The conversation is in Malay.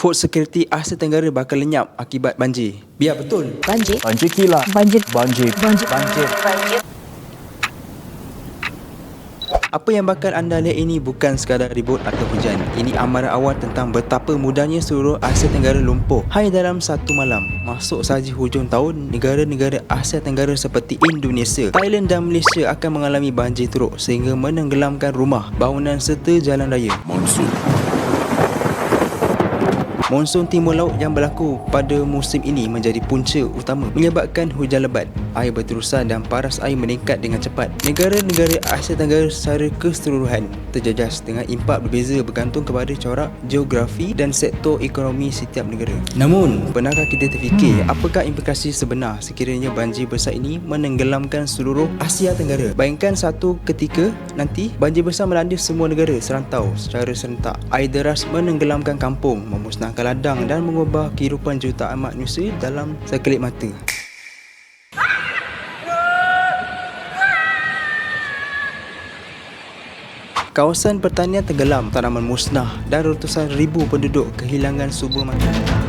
Food security Asia Tenggara bakal lenyap akibat banjir. Biar betul. Banjir. Banjir kilat. Banjir. Banjir. Banjir. Banjir. Apa yang bakal anda lihat ini bukan sekadar ribut atau hujan. Ini amaran awal tentang betapa mudahnya seluruh Asia Tenggara lumpuh hanya dalam satu malam. Masuk sahaja hujung tahun, negara-negara Asia Tenggara seperti Indonesia, Thailand dan Malaysia akan mengalami banjir teruk sehingga menenggelamkan rumah, bangunan serta jalan raya. Monsun timur laut yang berlaku pada musim ini menjadi punca utama menyebabkan hujan lebat, air berterusan dan paras air meningkat dengan cepat. Negara-negara Asia Tenggara secara keseluruhan terjejas dengan impak berbeza bergantung kepada corak geografi dan sektor ekonomi setiap negara. Namun, pernahkah kita terfikir apakah implikasi sebenar sekiranya banjir besar ini menenggelamkan seluruh Asia Tenggara? Bayangkan satu ketika nanti banjir besar melanda semua negara serantau secara serentak. Air deras menenggelamkan kampung, memusnahkan ladang dan mengubah kehidupan jutaan manusia dalam sekelip mata. Kawasan pertanian tenggelam, tanaman musnah dan ratusan ribu penduduk kehilangan sumber makan.